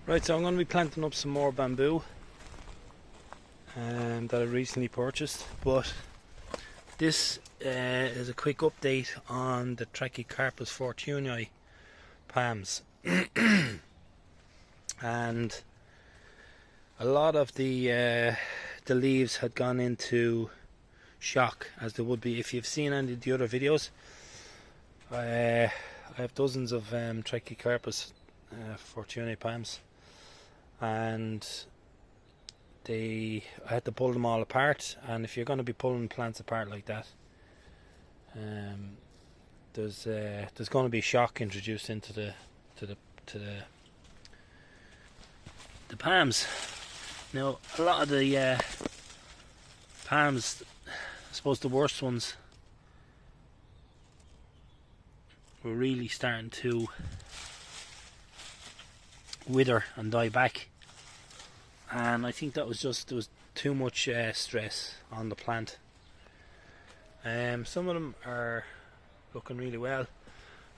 Right, so I'm going to be planting up some more bamboo that I recently purchased, but this is a quick update on the Trachycarpus Fortunei palms. And a lot of the leaves had gone into shock, as they would be if you've seen any of the other videos. I have dozens of Trachycarpus Fortunei palms, and I had to pull them all apart. And if you're going to be pulling plants apart like that, there's going to be shock introduced into the palms. Now, a lot of the palms, I suppose the worst ones, were really starting to wither and die back, and I think that was just, there was too much stress on the plant. Some of them are looking really well,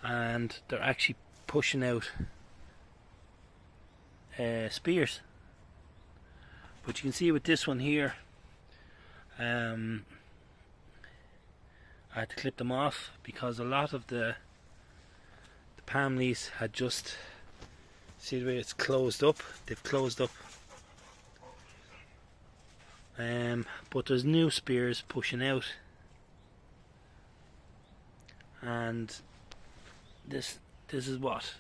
and they're actually pushing out spears, but you can see with this one here, I had to clip them off because a lot of the palm leaves had just, see the way it's closed up, they've closed up, but there's new spears pushing out, and this is what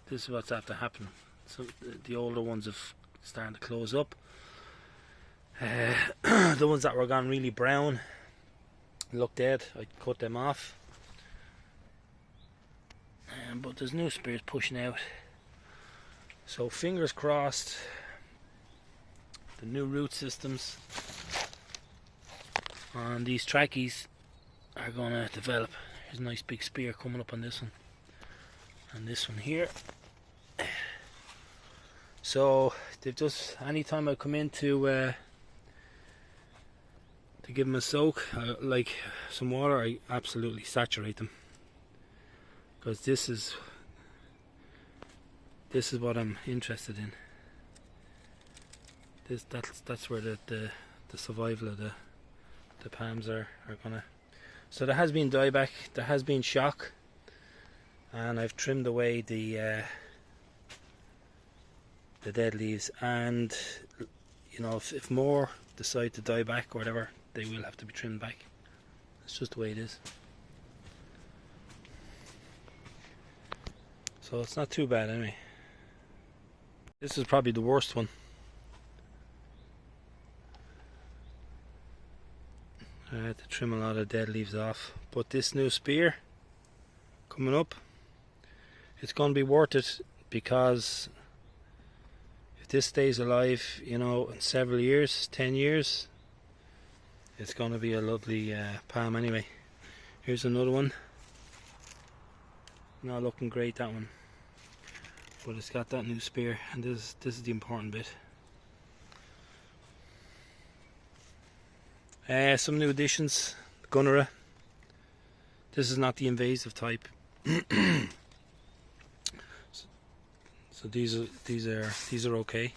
this is what's after happening. So the older ones have started to close up. The ones that were gone really brown, look dead, I cut them off. But there's new spears pushing out, so fingers crossed the new root systems on these trackies are going to develop. There's a nice big spear coming up on this one and this one here. So they've just, anytime I come in to give them a soak, like some water, I absolutely saturate them, because this is what I'm interested in. That's where the survival of the palms are gonna. So there has been dieback, there has been shock, and I've trimmed away the dead leaves, and you know, if more decide to die back or whatever, they will have to be trimmed back. It's just the way it is. So it's not too bad anyway. This is probably the worst one. I had to trim a lot of dead leaves off, but this new spear coming up, it's going to be worth it, because if this stays alive, you know, in several years, 10 years, it's going to be a lovely palm anyway. Here's another one. Not looking great, that one, but it's got that new spear, and this is the important bit. Some new additions, Gunnera. This is not the invasive type. So these are okay.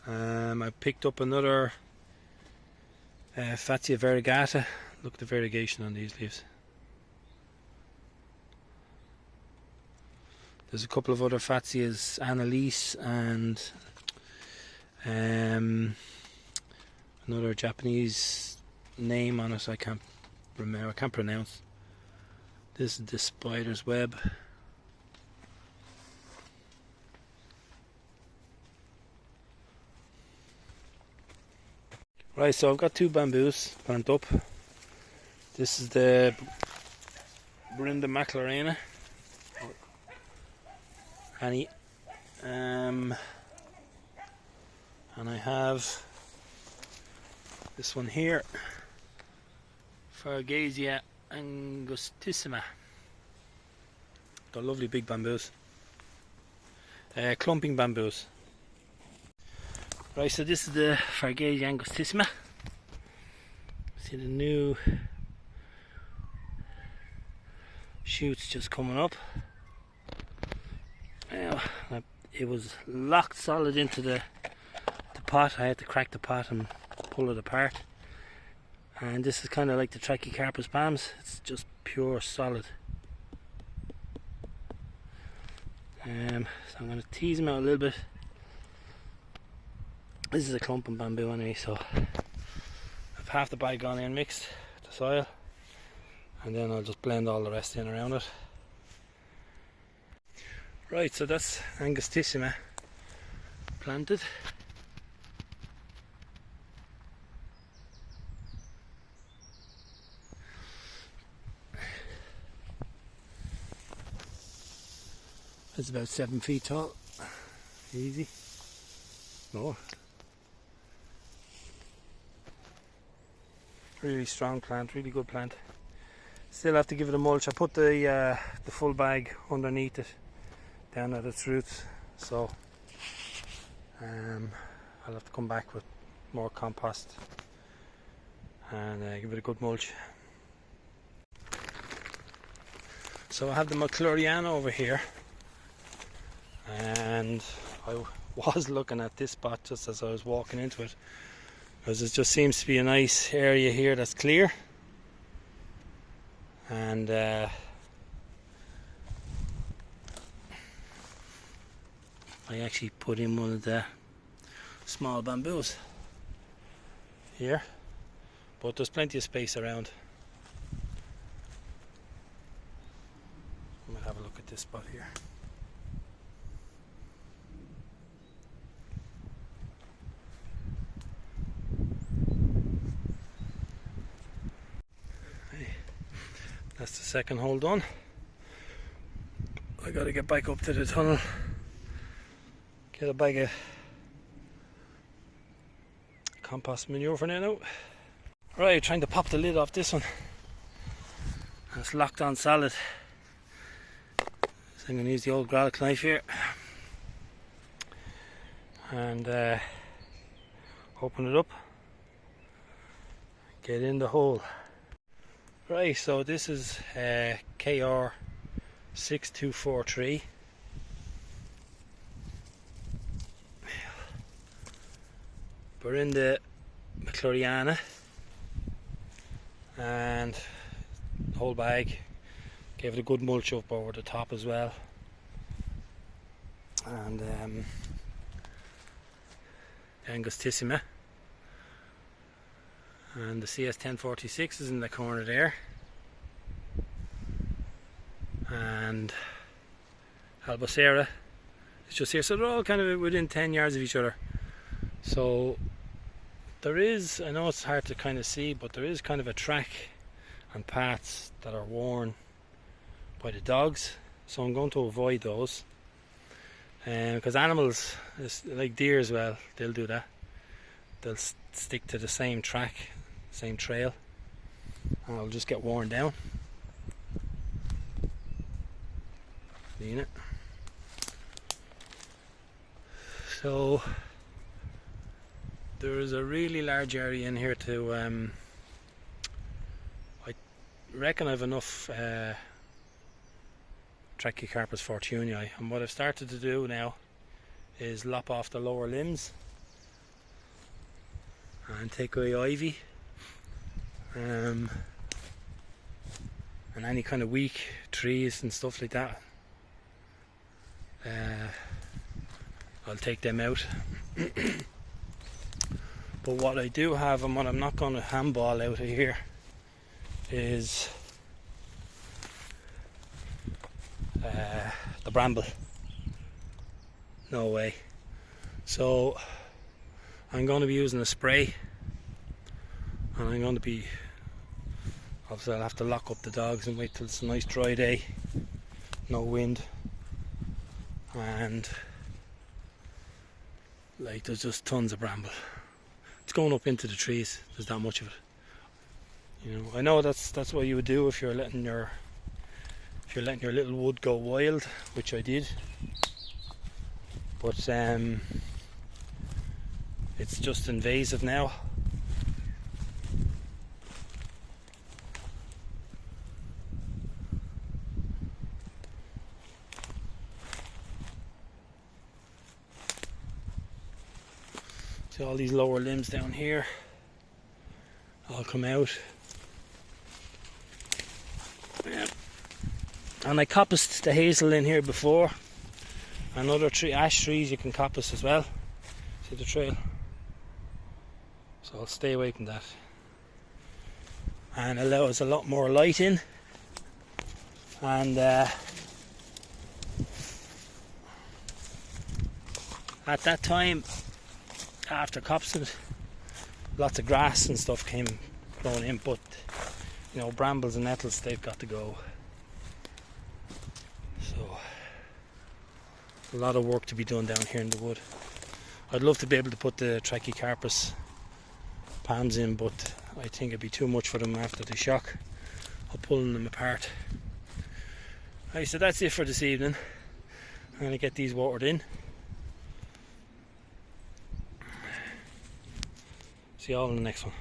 I picked up another Fargesia variegata. Look at the variegation on these leaves. There's a couple of other Fargesias, australis, and another Japanese name on it I can't remember, I can't pronounce. This is the spider's web. Right, so I've got two bamboos planted up. This is the Borinda Macclureanna, Annie, and I have this one here, Fargesia Angustissima. They're lovely big bamboos, clumping bamboos. Right, so this is the Fargesia Angustissima. See the new shoots just coming up. Now, it was locked solid into the pot. I had to crack the pot and pull it apart. And this is kind of like the Trachycarpus palms. It's just pure solid. So I'm going to tease them out a little bit. This is a clumping bamboo anyway, so I've half the bag gone in mixed the soil, and then I'll just blend all the rest in around it. Right, so that's Angustissima planted. It's about 7 feet tall. Easy. More. Really strong plant, really good plant. Still have to give it a mulch. I put the full bag underneath it, down at its roots. So I'll have to come back with more compost and give it a good mulch. So I have the Macclureanna over here, and I was looking at this spot just as I was walking into it, because it just seems to be a nice area here that's clear, and I actually put in one of the small bamboos here, but there's plenty of space around. I'm going to have a look at this spot here. That's the second hole done. I gotta get back up to the tunnel, get a bag of compost manure for now. Right, trying to pop the lid off this one. It's locked on solid. So I'm gonna use the old garlic knife here and open it up, get in the hole. Right, so this is KR6243. Borinda Macclureanna, and the whole bag. Gave it a good mulch up over the top as well. And Angustissima. And the CS1046 is in the corner there, and Albocera is just here, so they're all kind of within 10 yards of each other. So there is, I know it's hard to kind of see, but there is kind of a track and paths that are worn by the dogs, so I'm going to avoid those, because animals, like deer as well, they'll do that. They'll stick to the same track, same trail, and it'll just get worn down. Seeing it? So there is a really large area in here to I reckon I've enough Trachycarpus Fortunei, and what I've started to do now is lop off the lower limbs and take away ivy and any kind of weak trees and stuff like that. I'll take them out. But what I do have, and what I'm not going to handball out of here, is the bramble. No way. So I'm going to be using a spray, and I'm going to be, obviously I'll have to lock up the dogs and wait till it's a nice dry day, no wind, and like there's just tons of bramble. It's going up into the trees, there's that much of it. You know, I know that's what you would do if you're letting your little wood go wild, which I did, but it's just invasive now. See all these lower limbs down here all come out. Yeah. And I coppiced the hazel in here before, and other ash trees you can coppice as well. See the trail? So I'll stay away from that, and allows a lot more light in. And at that time, after coppicing it, lots of grass and stuff came growing in, but you know, brambles and nettles, they've got to go. So a lot of work to be done down here in the wood. I'd love to be able to put the Trachycarpus palms in, but I think it'd be too much for them after the shock of pulling them apart. Right, so that's it for this evening. I'm going to get these watered in. See you all in the next one.